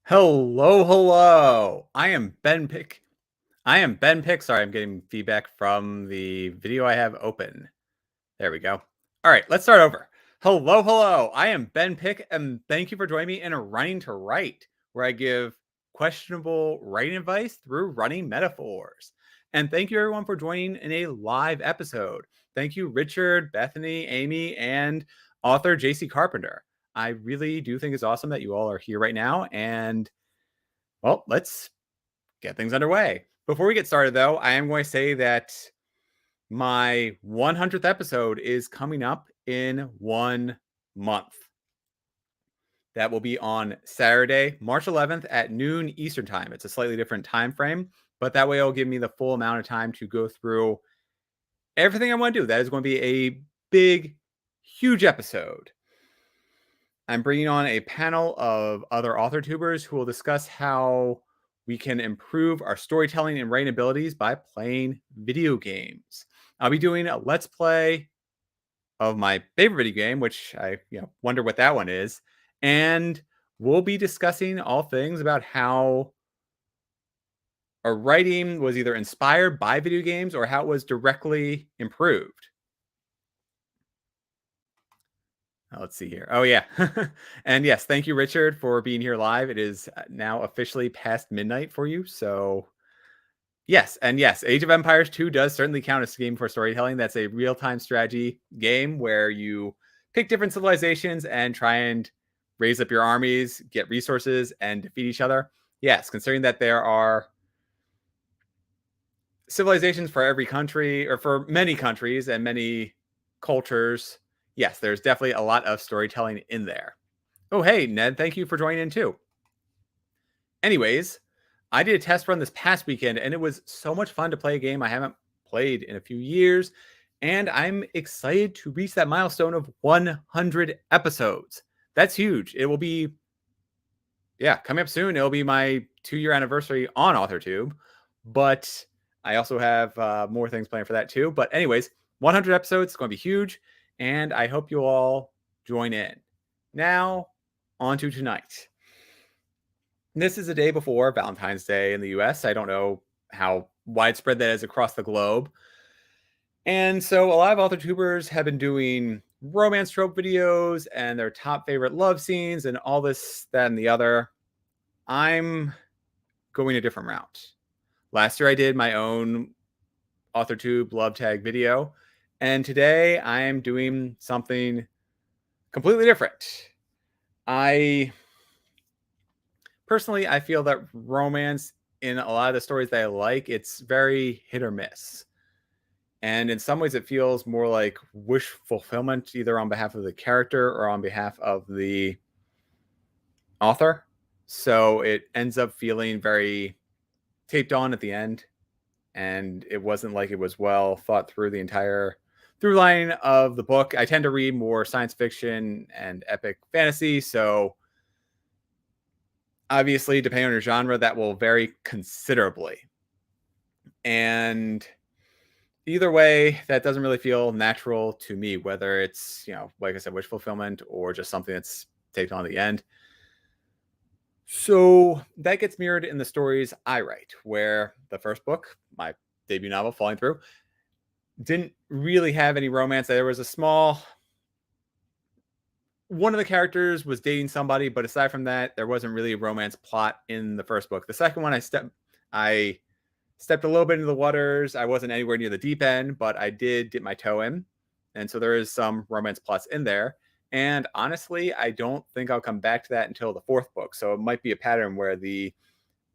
Hello. I am Ben Pick. Sorry, I'm getting feedback from the video I have open. There we go. All right, let's start over. Hello. I am Ben Pick, and thank you for joining me in a Running to Write, where I give questionable writing advice through running metaphors. And thank you, everyone, for joining in a live episode. Thank you, Richard, Bethany, Amy, and author JC Carpenter. I really do think it's awesome that you all are here right now. And, well, let's get things underway. Before we get started, though, I am going to say that my 100th episode is coming up in 1 month. That will be on Saturday, March 11th at noon Eastern time. It's a slightly different time frame, but that way it'll give me the full amount of time to go through everything I want to do. That is going to be a big, huge episode. I'm bringing on a panel of other Authortubers who will discuss how we can improve our storytelling and writing abilities by playing video games. I'll be doing a Let's Play of my favorite video game, which I wonder what that one is. And we'll be discussing all things about how our writing was either inspired by video games or how it was directly improved. Let's see here. Oh, yeah. And yes, thank you, Richard, for being here live. It is now officially past midnight for you. So yes, and yes, Age of Empires 2 does certainly count as a game for storytelling. That's a real-time strategy game where you pick different civilizations and try and raise up your armies, get resources, and defeat each other. Yes, considering that there are civilizations for every country, or for many countries and many cultures, yes, there's definitely a lot of storytelling in there. Oh, hey, Ned, thank you for joining in too. Anyways, I did a test run this past weekend, and it was so much fun to play a game I haven't played in a few years, and I'm excited to reach that milestone of 100 episodes. That's huge. It will be, coming up soon. It'll be my 2-year anniversary on Authortube, but I also have more things planned for that too. But anyways, 100 episodes is going to be huge, and I hope you all join in. Now, on to tonight. This is a day before Valentine's Day in the US. I don't know how widespread that is across the globe. And so a lot of Authortubers have been doing romance trope videos and their top favorite love scenes and all this, that, and the other. I'm going a different route. Last year I did my own Authortube love tag video, and today I am doing something completely different. Personally, I feel that romance in a lot of the stories that I like, it's very hit or miss. And in some ways, it feels more like wish fulfillment, either on behalf of the character or on behalf of the author. So it ends up feeling very taped on at the end. And it wasn't like it was well thought through the entire through line of the book. I tend to read more science fiction and epic fantasy. So obviously, depending on your genre, that will vary considerably. And either way, that doesn't really feel natural to me, whether it's, like I said, wish fulfillment or just something that's taped on the end. So that gets mirrored in the stories I write, where the first book, my debut novel, Falling Through, didn't really have any romance. There was a small... one of the characters was dating somebody, but aside from that, there wasn't really a romance plot in the first book. The second one, I stepped a little bit into the waters. I wasn't anywhere near the deep end, but I did dip my toe in. And so there is some romance plots in there. And honestly, I don't think I'll come back to that until the fourth book. So it might be a pattern where the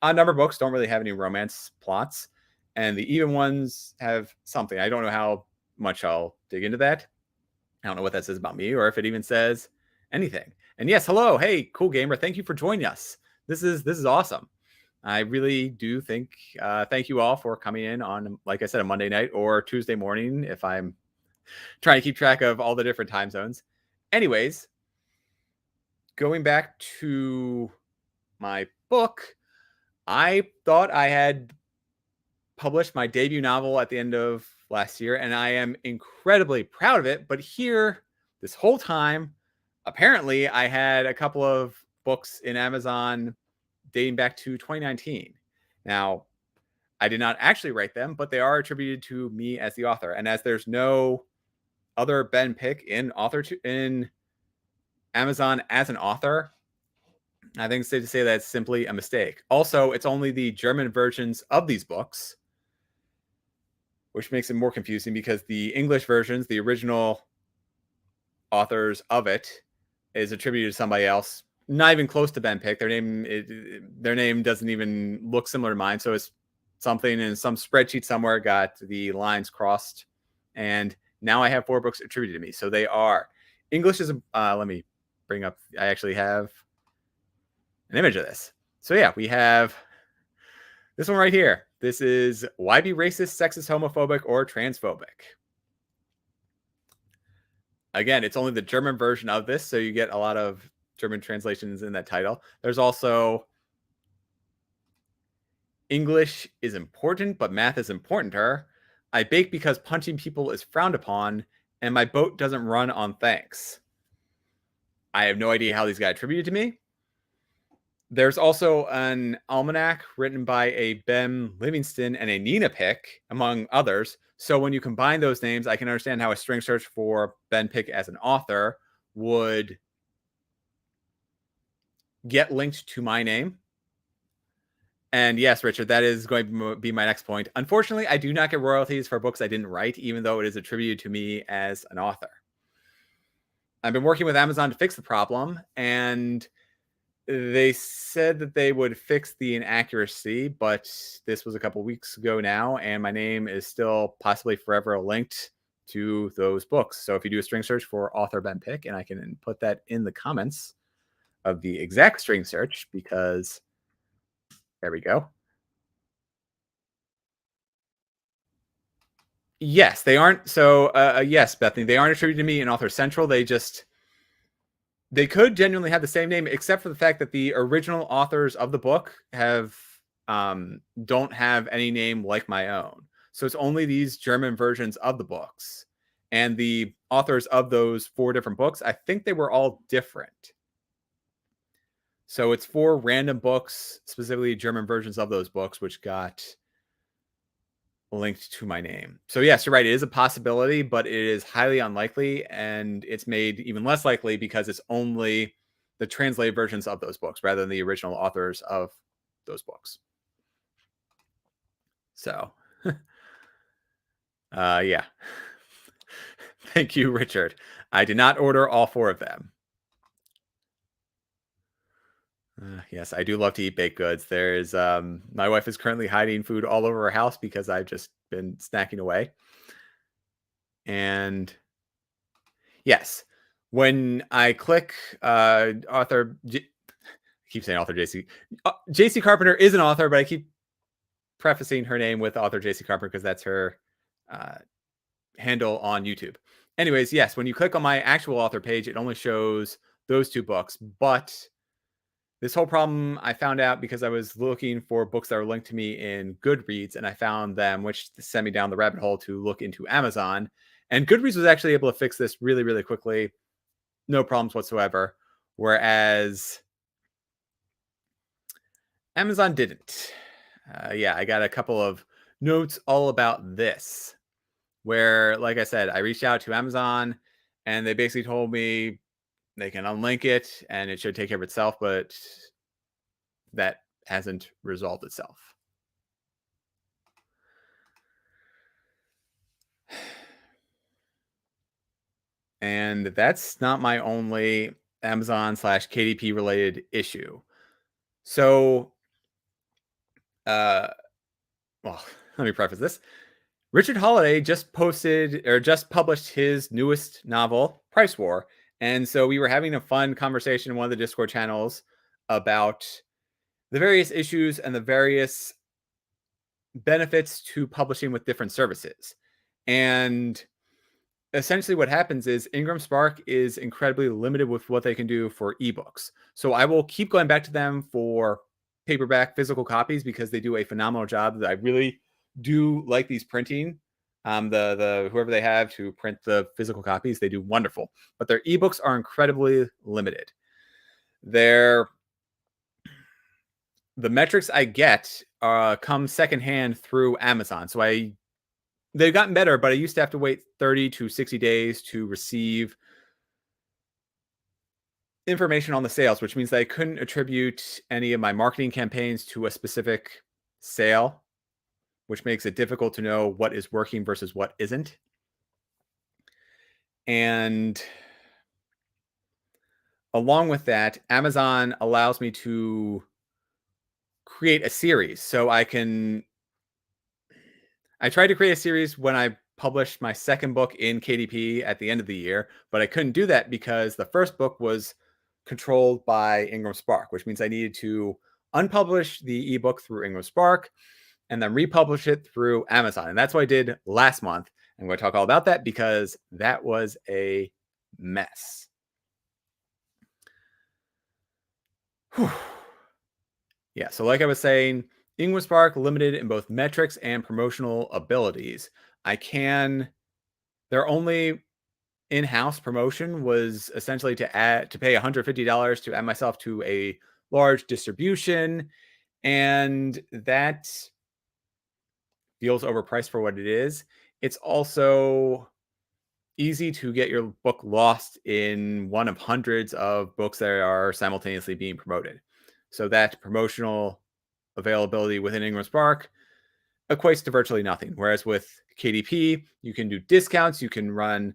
odd number books don't really have any romance plots, and the even ones have something. I don't know how much I'll dig into that. I don't know what that says about me, or if it even says anything. And yes, hello, hey, cool gamer, thank you for joining us. This is awesome. I really do think, thank you all for coming in on, like I said, a Monday night or Tuesday morning, if I'm trying to keep track of all the different time zones. Anyways, going back to my book, I thought I had published my debut novel at the end of last year, and I am incredibly proud of it. But here, this whole time, apparently I had a couple of books in Amazon dating back to 2019. Now, I did not actually write them, but they are attributed to me as the author. And as there's no other Ben Pick in Amazon as an author, I think it's safe to say that it's simply a mistake. Also, it's only the German versions of these books, which makes it more confusing because the English versions, the original authors of it, is attributed to somebody else, not even close to Ben Pick. Their name doesn't even look similar to mine. So it's something in some spreadsheet somewhere got the lines crossed. And now I have 4 books attributed to me. So they are English is, let me bring up, I actually have an image of this. So yeah, we have this one right here. This is Why Be Racist, Sexist, Homophobic, or Transphobic. Again, it's only the German version of this, so you get a lot of German translations in that title. There's also English is important, but math is importanter. I bake because punching people is frowned upon, and my boat doesn't run on thanks. I have no idea how these got attributed to me. There's also an almanac written by a Ben Livingston and a Nina Pick, among others. So when you combine those names, I can understand how a string search for Ben Pick as an author would get linked to my name. And yes, Richard, that is going to be my next point. Unfortunately, I do not get royalties for books I didn't write, even though it is attributed to me as an author. I've been working with Amazon to fix the problem, and they said that they would fix the inaccuracy, but this was a couple weeks ago now, and my name is still possibly forever linked to those books. So if you do a string search for author Ben Pick, and I can put that in the comments of the exact string search, because there we go. Yes, they aren't. So yes, Bethany, they aren't attributed to me in Author Central. They could genuinely have the same name, except for the fact that the original authors of the book don't have any name like my own. So it's only these German versions of the books. And the authors of those 4 different books, I think they were all different. So it's 4 random books, specifically German versions of those books, which got linked to my name. So yes, you're right. It is a possibility, but it is highly unlikely, and it's made even less likely because it's only the translated versions of those books rather than the original authors of those books. So yeah. Thank you, Richard. I did not order all 4 of them. Yes, I do love to eat baked goods. There's my wife is currently hiding food all over her house because I've just been snacking away. And yes, when I click author, I keep saying author JC. JC Carpenter is an author, but I keep prefacing her name with author JC Carpenter because that's her handle on YouTube. Anyways, yes, when you click on my actual author page, it only shows those 2 books, but this whole problem I found out because I was looking for books that were linked to me in Goodreads, and I found them, which sent me down the rabbit hole to look into Amazon. And Goodreads was actually able to fix this really, really quickly. No problems whatsoever. Whereas Amazon didn't. Yeah, I got a couple of notes all about this, where, like I said, I reached out to Amazon, and they basically told me they can unlink it and it should take care of itself, but that hasn't resolved itself. And that's not my only Amazon/KDP related issue. So, well, let me preface this. Richard Holiday just published his newest novel, Price War. And so we were having a fun conversation in one of the Discord channels about the various issues and the various benefits to publishing with different services. And essentially what happens is IngramSpark is incredibly limited with what they can do for ebooks. So I will keep going back to them for paperback physical copies because they do a phenomenal job. I really do like these printing. The whoever they have to print the physical copies, they do wonderful. But their ebooks are incredibly limited. Their the metrics I get come secondhand through Amazon. So they've gotten better, but I used to have to wait 30 to 60 days to receive information on the sales, which means that I couldn't attribute any of my marketing campaigns to a specific sale, which makes it difficult to know what is working versus what isn't. And along with that, Amazon allows me to create a series. So I tried to create a series when I published my second book in KDP at the end of the year, but I couldn't do that because the first book was controlled by IngramSpark, which means I needed to unpublish the ebook through IngramSpark and then republish it through Amazon. And that's what I did last month. I'm going to talk all about that because that was a mess. Whew. Yeah, so like I was saying, IngramSpark limited in both metrics and promotional abilities. Their only in-house promotion was essentially to pay $150 to add myself to a large distribution, and that feels overpriced for what it is. It's also easy to get your book lost in one of hundreds of books that are simultaneously being promoted. So that promotional availability within IngramSpark equates to virtually nothing. Whereas with KDP, you can do discounts, you can run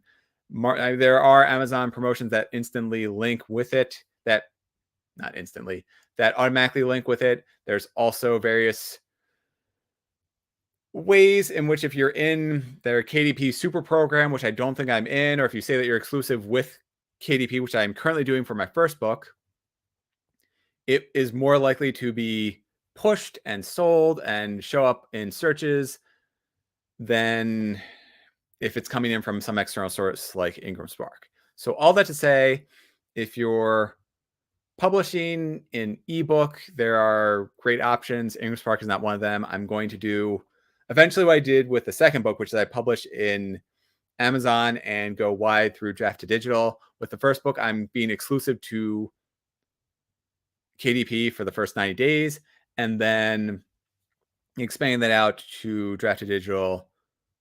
there are Amazon promotions that instantly link with it, that automatically link with it. There's also various ways in which if you're in their KDP super program, which I don't think I'm in, or if you say that you're exclusive with KDP, which I'm currently doing for my first book, it is more likely to be pushed and sold and show up in searches than if it's coming in from some external source like IngramSpark. So all that to say, if you're publishing an ebook, there are great options. IngramSpark is not one of them. I'm going to do eventually what I did with the second book, which is I publish in Amazon and go wide through Draft to Digital. With the first book, I'm being exclusive to KDP for the first 90 days, and then expanding that out to Draft to Digital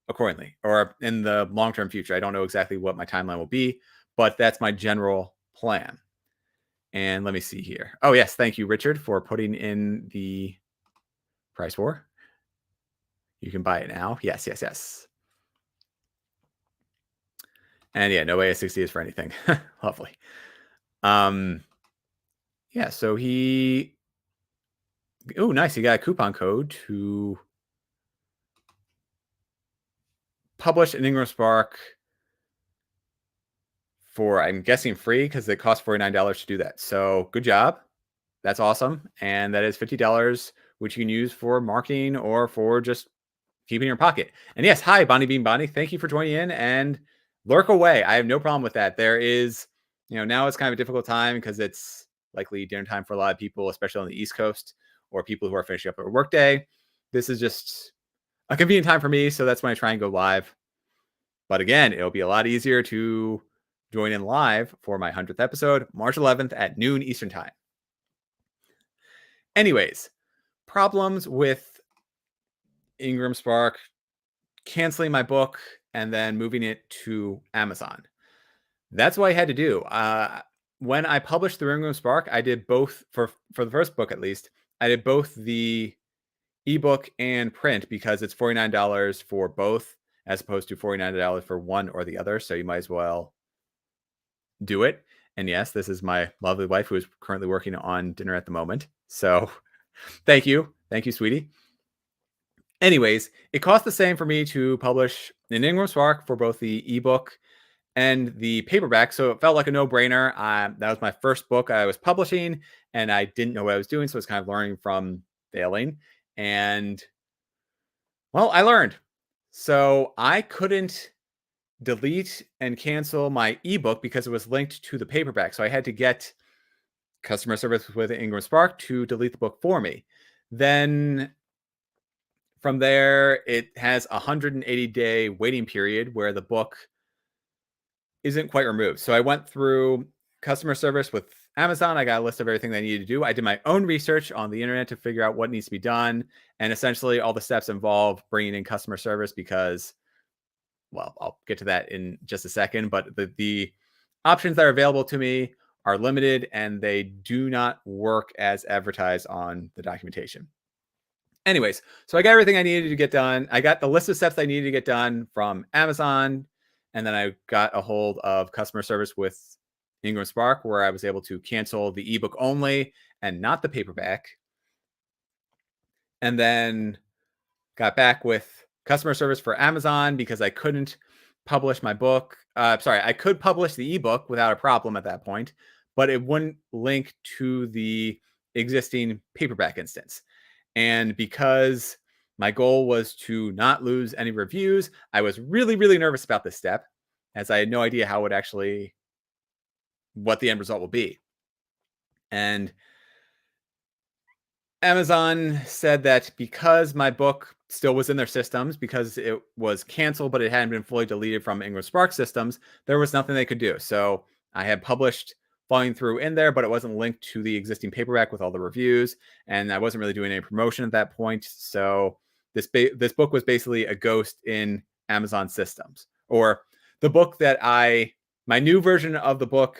accordingly, or in the long-term future. I don't know exactly what my timeline will be, but that's my general plan. And let me see here. Oh, yes. Thank you, Richard, for putting in the price war. You can buy it now. Yes, yes, yes. And yeah, no AS60 is for anything. Lovely. Yeah, so oh, nice. He got a coupon code to publish an IngramSpark for, I'm guessing, free because it costs $49 to do that. So good job. That's awesome. And that is $50, which you can use for marketing or for just keeping in your pocket. And yes, hi, Bonnie Bean Bonnie. Thank you for joining in and lurk away. I have no problem with that. There is, now it's kind of a difficult time because it's likely dinner time for a lot of people, especially on the East Coast or people who are finishing up their workday. This is just a convenient time for me. So that's when I try and go live. But again, it'll be a lot easier to join in live for my 100th episode, March 11th at noon Eastern time. Anyways, problems with IngramSpark canceling my book and then moving it to Amazon. That's what I had to do. When I published through IngramSpark, I did both for the first book, at least. I did both the ebook and print because it's $49 for both as opposed to $49 for one or the other. So you might as well do it. And yes, this is my lovely wife who is currently working on dinner at the moment. So thank you. Thank you, sweetie. Anyways, it cost the same for me to publish an IngramSpark for both the ebook and the paperback. So it felt like a no-brainer. That was my first book I was publishing, and I didn't know what I was doing. So I was kind of learning from failing. And, well, I learned. So I couldn't delete and cancel my ebook because it was linked to the paperback. So I had to get customer service with IngramSpark to delete the book for me. Then from there, it has a 180-day waiting period where the book isn't quite removed. So I went through customer service with Amazon, I got a list of everything that I needed to do. I did my own research on the internet to figure out what needs to be done. And essentially all the steps involve bringing in customer service because, well, I'll get to that in just a second, but the options that are available to me are limited and they do not work as advertised on the documentation. Anyways, so I got everything I needed to get done. I got the list of steps I needed to get done from Amazon. And then I got a hold of customer service with IngramSpark, where I was able to cancel the ebook only and not the paperback. And then got back with customer service for Amazon because I couldn't publish my book. I could publish the ebook without a problem at that point, but it wouldn't link to the existing paperback instance. And because my goal was to not lose any reviews, I was really, really nervous about this step, as I had no idea how it actually, what the end result will be. And Amazon said that because my book still was in their systems, because it was canceled, but it hadn't been fully deleted from IngramSpark systems, there was nothing they could do. So I had published Volume Through in there, but it wasn't linked to the existing paperback with all the reviews, and I wasn't really doing any promotion at that point. So this book was basically a ghost in Amazon systems. Or the book that my new version of the book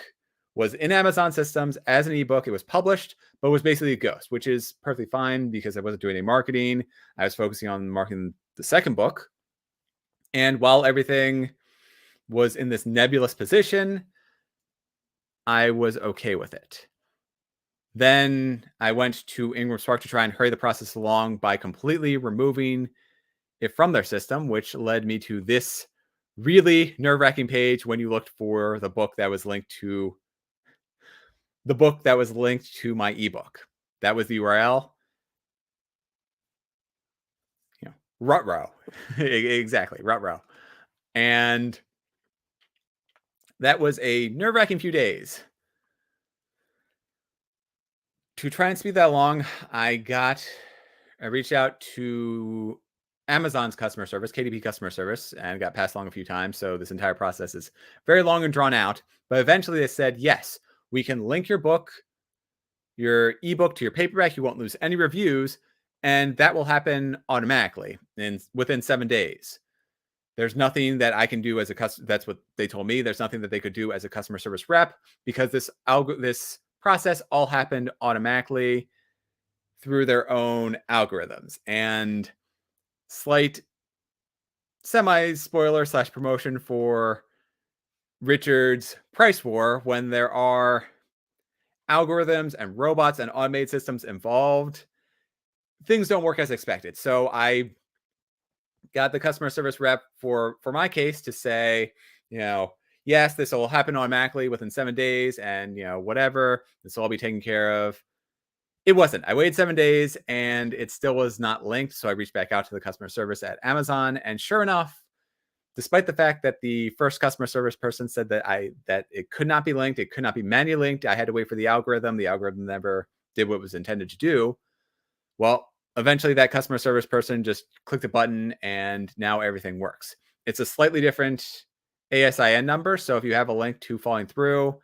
was in Amazon systems as an ebook. It was published, but was basically a ghost, which is perfectly fine because I wasn't doing any marketing. I was focusing on marketing the second book. And while everything was in this nebulous position, I was okay with it. Then I went to IngramSpark to try and hurry the process along by completely removing it from their system, which led me to this really nerve-wracking page when you looked for the book that was linked to my ebook. That was the URL. Rutrow. Exactly, Rutrow. And that was a nerve-wracking few days. To try and speed that along, I reached out to Amazon's customer service, KDP customer service, and got passed along a few times. So this entire process is very long and drawn out. But eventually they said, yes, we can link your ebook to your paperback. You won't lose any reviews. And that will happen automatically within 7 days. There's nothing that I can do as a customer. That's what they told me. There's nothing that they could do as a customer service rep because this process all happened automatically through their own algorithms. And slight semi-spoiler / promotion for Richard's price war, when there are algorithms and robots and automated systems involved, things don't work as expected. So I got the customer service rep for my case to say, yes, this will happen automatically within 7 days and, whatever, this will all be taken care of. It wasn't. I waited 7 days and it still was not linked. So I reached back out to the customer service at Amazon. And sure enough, despite the fact that the first customer service person said that it could not be linked, it could not be manually linked, I had to wait for the algorithm. The algorithm never did what it was intended to do. Well, eventually that customer service person just clicked a button and now everything works. It's a slightly different ASIN number. So if you have a link to Falling Through,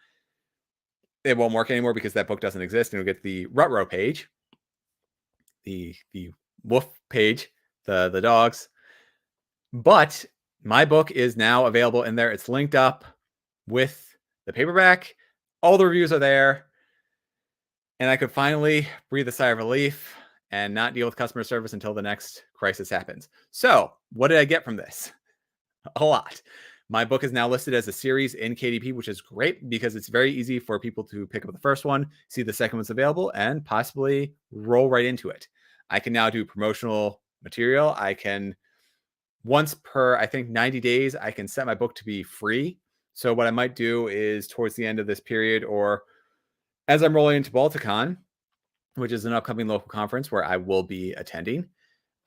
it won't work anymore because that book doesn't exist, and you'll get the Rutrow page, the wolf page, the dogs. But my book is now available in there. It's linked up with the paperback. All the reviews are there. And I could finally breathe a sigh of relief and not deal with customer service until the next crisis happens. So what did I get from this? A lot. My book is now listed as a series in KDP, which is great because it's very easy for people to pick up the first one, see the second one's available, and possibly roll right into it. I can now do promotional material. I can, once per, I think, 90 days, I can set my book to be free. So what I might do is towards the end of this period, or as I'm rolling into Balticon, which is an upcoming local conference where I will be attending,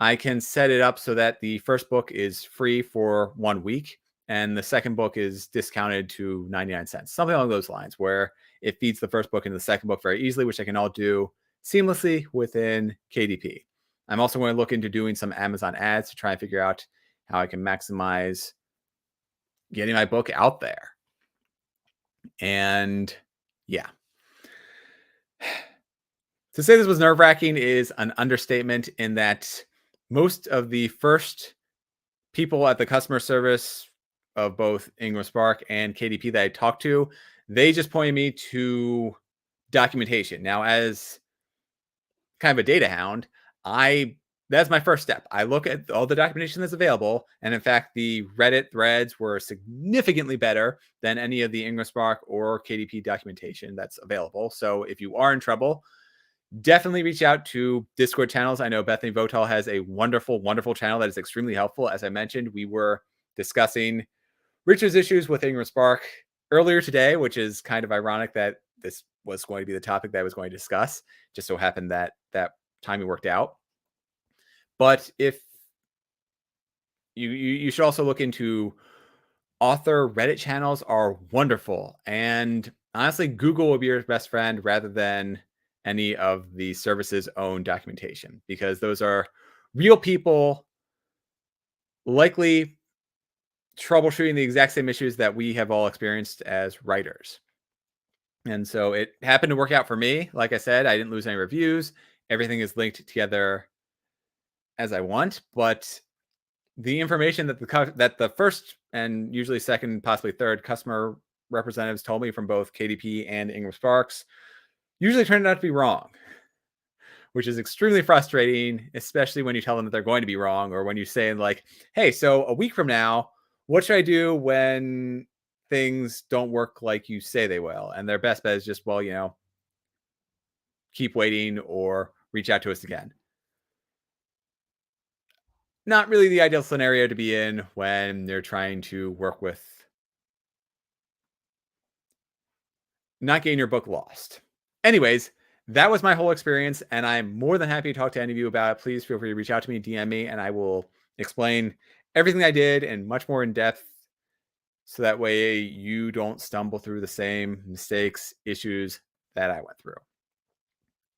I can set it up so that the first book is free for 1 week and the second book is discounted to 99 cents, something along those lines, where it feeds the first book into the second book very easily, which I can all do seamlessly within KDP. I'm also going to look into doing some Amazon ads to try and figure out how I can maximize getting my book out there. And yeah. To say this was nerve-wracking is an understatement, in that most of the first people at the customer service of both IngramSpark and KDP that I talked to, they just pointed me to documentation. Now, as kind of a data hound, that's my first step. I look at all the documentation that's available, and in fact, the Reddit threads were significantly better than any of the IngramSpark or KDP documentation that's available. So if you are in trouble, definitely reach out to Discord channels. I know Bethany Votal has a wonderful, wonderful channel that is extremely helpful. As I mentioned, we were discussing Richard's issues with IngramSpark earlier today, which is kind of ironic that this was going to be the topic that I was going to discuss. Just so happened that that timing worked out. But if you should also look into author Reddit channels are wonderful. And honestly, Google will be your best friend rather than any of the service's own documentation, because those are real people likely troubleshooting the exact same issues that we have all experienced as writers. And so it happened to work out for me. Like I said, I didn't lose any reviews. Everything is linked together as I want, but the information that the first and usually second, possibly third customer representatives told me from both KDP and IngramSparks usually turned out to be wrong, which is extremely frustrating, especially when you tell them that they're going to be wrong, or when you say, like, hey, so a week from now, what should I do when things don't work like you say they will? And their best bet is just, well, keep waiting or reach out to us again. Not really the ideal scenario to be in when they're trying to work with not getting your book lost. Anyways, that was my whole experience, and I'm more than happy to talk to any of you about it. Please feel free to reach out to me, DM me, and I will explain everything I did and much more in depth, so that way you don't stumble through the same mistakes, issues that I went through.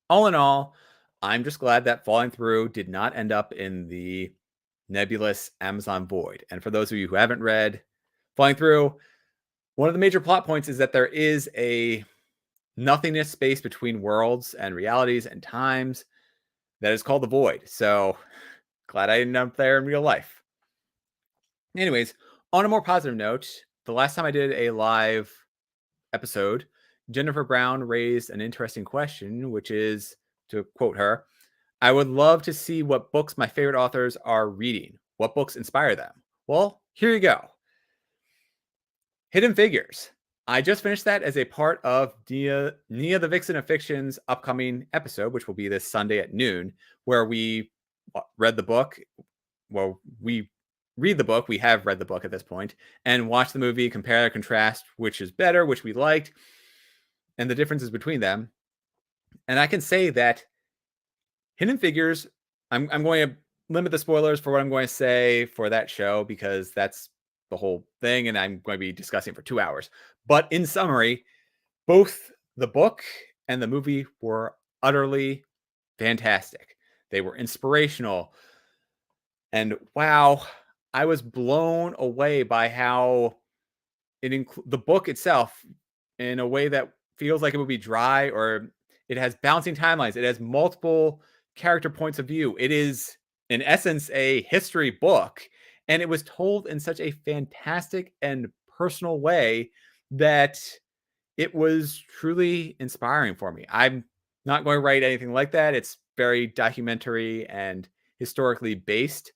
All in all, I'm just glad that Falling Through did not end up in the nebulous Amazon void. And for those of you who haven't read Falling Through, one of the major plot points is that there is a nothingness space between worlds and realities and times that is called the void. So glad I ended up there in real life. Anyways, on a more positive note, the last time I did a live episode, Jennifer Brown raised an interesting question, which is, to quote her, I would love to see what books my favorite authors are reading. What books inspire them? Well, here you go. Hidden Figures. I just finished that as a part of Nia the Vixen of Fiction's upcoming episode, which will be this Sunday at noon, where we read the book. Well, we read the book. We have read the book at this point, and watch the movie, compare and contrast which is better, which we liked, and the differences between them. And I can say that Hidden Figures, I'm going to limit the spoilers for what I'm going to say for that show, because that's the whole thing, and I'm going to be discussing for 2 hours. But in summary, both the book and the movie were utterly fantastic. They were inspirational. And wow, I was blown away by how the book itself, in a way that feels like it would be dry, or it has bouncing timelines. It has multiple character points of view. It is, in essence, a history book. And it was told in such a fantastic and personal way that it was truly inspiring for me. I'm not going to write anything like that. It's very documentary and historically based,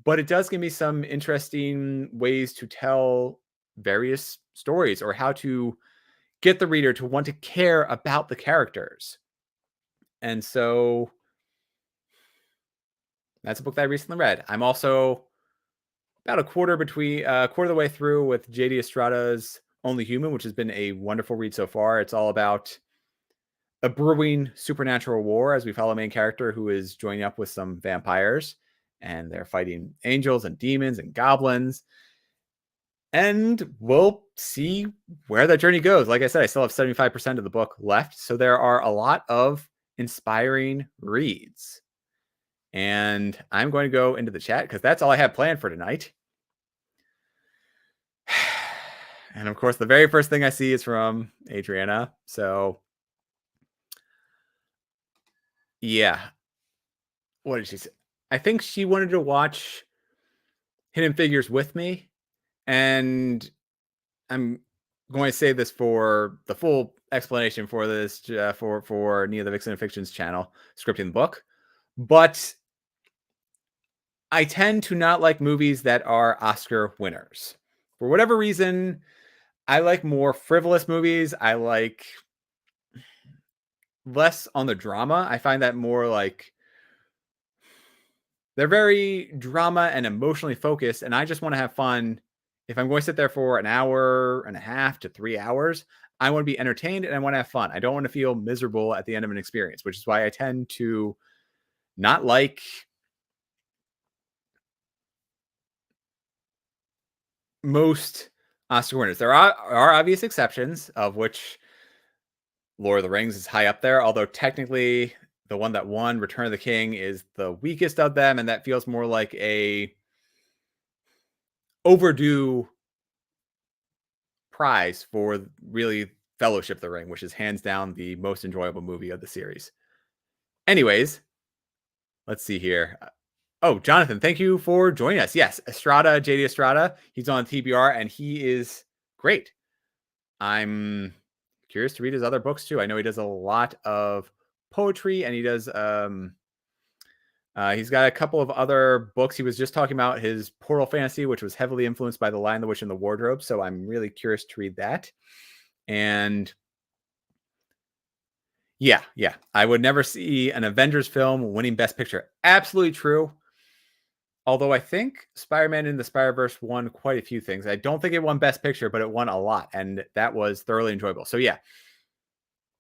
but it does give me some interesting ways to tell various stories, or how to get the reader to want to care about the characters. And so that's a book that I recently read. I'm also about a quarter of the way through with JD Estrada's Only Human, which has been a wonderful read so far. It's all about a brewing supernatural war as we follow a main character who is joining up with some vampires, and they're fighting angels and demons and goblins. And we'll see where that journey goes. Like I said, I still have 75% of the book left, so there are a lot of inspiring reads. And I'm going to go into the chat, because that's all I have planned for tonight. And of course, the very first thing I see is from Adriana. So Yeah. What did she say? I think she wanted to watch Hidden Figures with me, and I'm going to say this for the full explanation for this for Nia the Vixen of Fiction's channel, scripting the book. But I tend to not like movies that are Oscar winners. For whatever reason, I like more frivolous movies. I like less on the drama. I find that more like they're very drama and emotionally focused, and I just want to have fun. If I'm going to sit there for an hour and a half to 3 hours, I want to be entertained and I want to have fun. I don't want to feel miserable at the end of an experience, which is why I tend to not like most Oscar winners. There are obvious exceptions, of which Lord of the Rings is high up there, although technically the one that won, Return of the King, is the weakest of them, and that feels more like a overdue prize for really Fellowship of the Ring, which is hands down the most enjoyable movie of the series. Anyways, let's see here. Oh, Jonathan, thank you for joining us. Yes, Estrada, JD Estrada, he's on TBR and he is great. I'm curious to read his other books too. I know he does a lot of poetry and he does he's got a couple of other books. He was just talking about his Portal Fantasy, which was heavily influenced by The Lion, the Witch, and the Wardrobe. So I'm really curious to read that. And yeah, I would never see an Avengers film winning Best Picture. Absolutely true. Although I think Spider-Man in the Spider-Verse won quite a few things. I don't think it won Best Picture, but it won a lot, and that was thoroughly enjoyable. So yeah,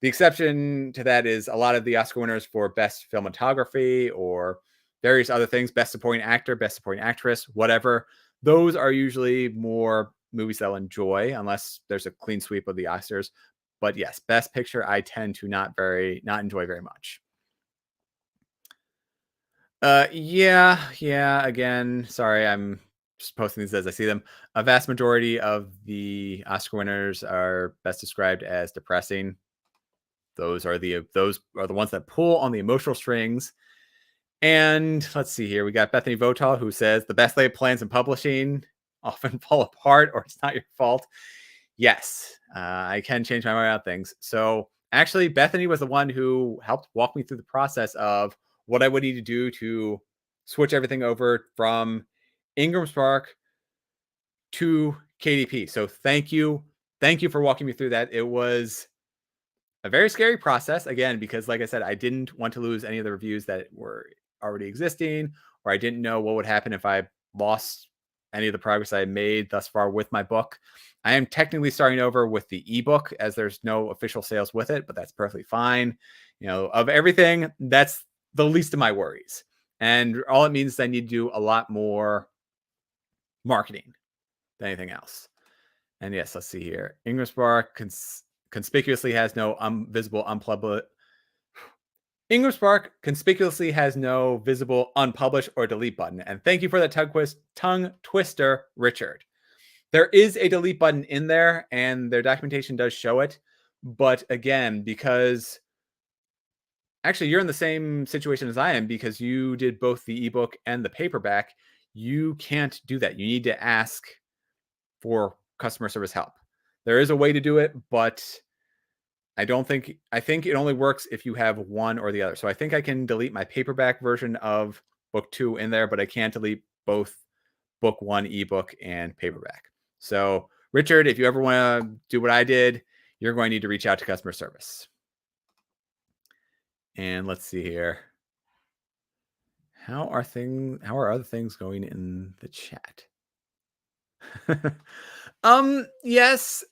the exception to that is a lot of the Oscar winners for Best Cinematography or various other things, Best Supporting Actor, Best Supporting Actress, whatever. Those are usually more movies that I'll enjoy, unless there's a clean sweep of the Oscars. But yes, Best Picture, I tend to not enjoy very much. Yeah. Again, sorry, I'm just posting these as I see them. A vast majority of the Oscar winners are best described as depressing. Those are the ones that pull on the emotional strings. And let's see here. We got Bethany Votal, who says the best laid plans in publishing often fall apart, or it's not your fault. Yes, I can change my mind on things. So actually, Bethany was the one who helped walk me through the process of what I would need to do to switch everything over from IngramSpark to KDP. So thank you for walking me through that. It was a very scary process, again, because like I said, I didn't want to lose any of the reviews that were already existing, or I didn't know what would happen if I lost any of the progress I made thus far with my book. I am technically starting over with the ebook, as there's no official sales with it, but that's perfectly fine. You know, of everything, that's the least of my worries. And all it means is I need to do a lot more marketing than anything else. And yes, let's see here. IngramSpark conspicuously has no visible unpublished. IngramSpark conspicuously has no visible unpublished or delete button. And thank you for that tongue twister, Richard. There is a delete button in there, and their documentation does show it. But again, because actually you're in the same situation as I am, because you did both the ebook and the paperback, you can't do that. You need to ask for customer service help. There is a way to do it, but I think it only works if you have one or the other. So I think I can delete my paperback version of book 2 in there, but I can't delete both book 1 ebook and paperback. So Richard, if you ever want to do what I did, you're going to need to reach out to customer service. And let's see here. How are other things going in the chat? Yes,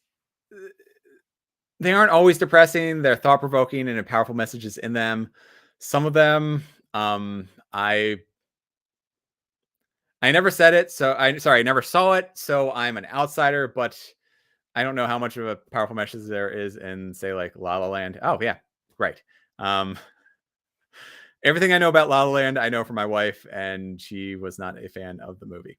they aren't always depressing. They're thought-provoking and powerful messages in them. Some of them, I never said it, so I never saw it, so I'm an outsider, but I don't know how much of a powerful message there is in, say, like La La Land. Oh yeah, right. Everything I know about La La Land, I know from my wife, and she was not a fan of the movie.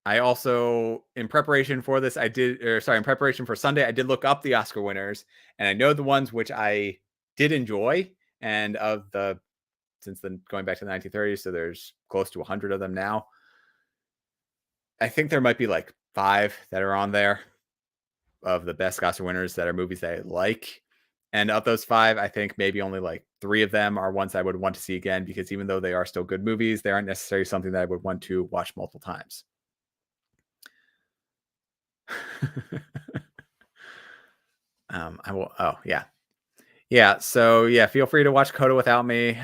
I also, in preparation for this, in preparation for Sunday, I did look up the Oscar winners, and I know the ones which I did enjoy, And since then going back to the 1930s, so there's close to 100 of them now. I think there might be like 5 that are on there of the best Oscar winners that are movies that I like. And of those 5, I think maybe only like 3 of them are ones I would want to see again, because even though they are still good movies, they aren't necessarily something that I would want to watch multiple times. I will. Oh, yeah. Yeah. So, yeah, feel free to watch Coda without me.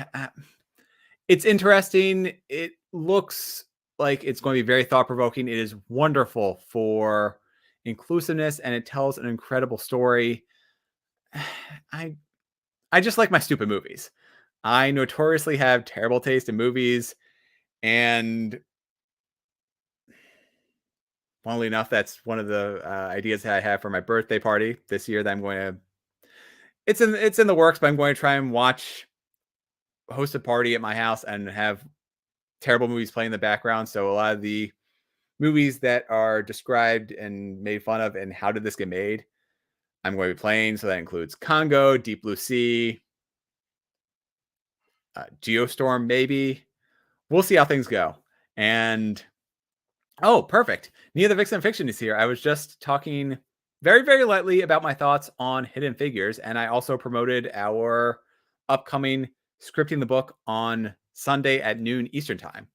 It's interesting. It looks like it's going to be very thought provoking. It is wonderful for inclusiveness, and it tells an incredible story. I just like my stupid movies. I notoriously have terrible taste in movies, and funnily enough, that's one of the ideas that I have for my birthday party this year. That I'm going to. It's in the works, but I'm going to try and host a party at my house and have terrible movies play in the background. So a lot of the movies that are described and made fun of and how did this get made, I'm going to be playing. So that includes Congo, Deep Blue Sea, Geostorm, maybe. We'll see how things go. And oh, perfect. Nia the Vixen Fiction is here. I was just talking very, very lightly about my thoughts on Hidden Figures, and I also promoted our upcoming Scripting the Book on Sunday at noon Eastern Time.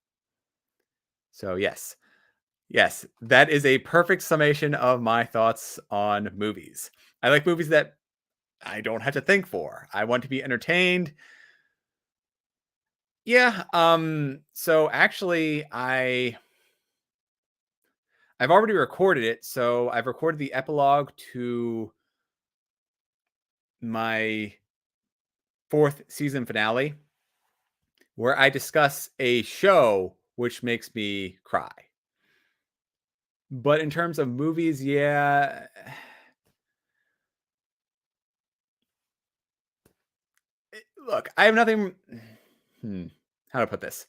So yes, that is a perfect summation of my thoughts on movies. I like movies that I don't have to think for. I want to be entertained. Yeah. So actually, I've already recorded it. So I've recorded the epilogue to my 4th season finale, where I discuss a show which makes me cry. But in terms of movies, yeah. Look, I have nothing. How to put this?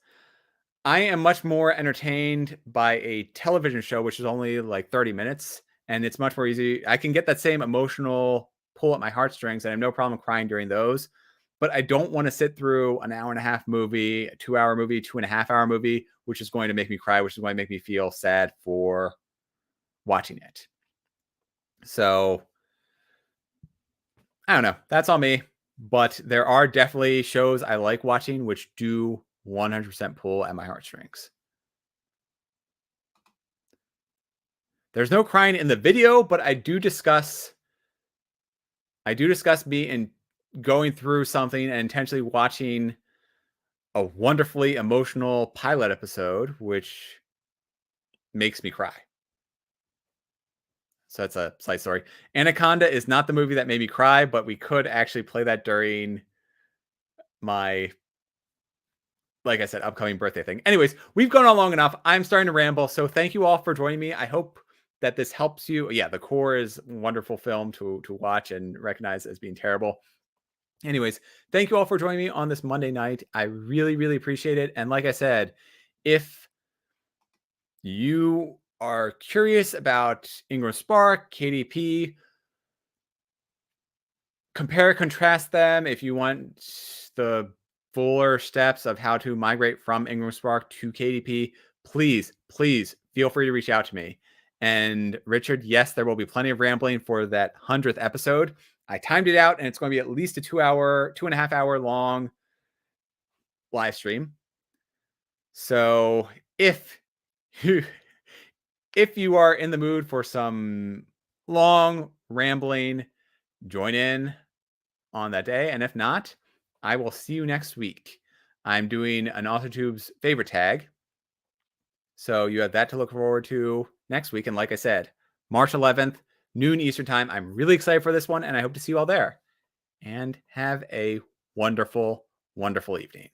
I am much more entertained by a television show, which is only like 30 minutes, and it's much more easy. I can get that same emotional pull at my heartstrings, and I have no problem crying during those. But I don't want to sit through an hour and a half movie, a 2-hour movie, 2.5-hour movie, which is going to make me cry, which is going to make me feel sad for watching it. So I don't know. That's on me. But there are definitely shows I like watching which do 100% pull at my heartstrings. There's no crying in the video, but I do discuss me and going through something and intentionally watching a wonderfully emotional pilot episode, which makes me cry. So that's a side story. Anaconda is not the movie that made me cry, but we could actually play that during my, like I said, upcoming birthday thing. Anyways, we've gone on long enough. I'm starting to ramble. So thank you all for joining me. I hope that this helps you. Yeah, The Core is a wonderful film to watch and recognize as being terrible. Anyways, thank you all for joining me on this Monday night. I really, really appreciate it. And like I said, if you are curious about IngramSpark, KDP, compare, contrast them. If you want the fuller steps of how to migrate from IngramSpark to KDP, please feel free to reach out to me. And Richard, yes, there will be plenty of rambling for that 100th episode. I timed it out, and it's going to be at least a 2.5 hour long live stream. So if you are in the mood for some long rambling, join in on that day. And if not, I will see you next week. I'm doing an Authortube's favorite tag. So you have that to look forward to next week. And like I said, March 11th, noon Eastern Time. I'm really excited for this one, and I hope to see you all there. And have a wonderful, wonderful evening.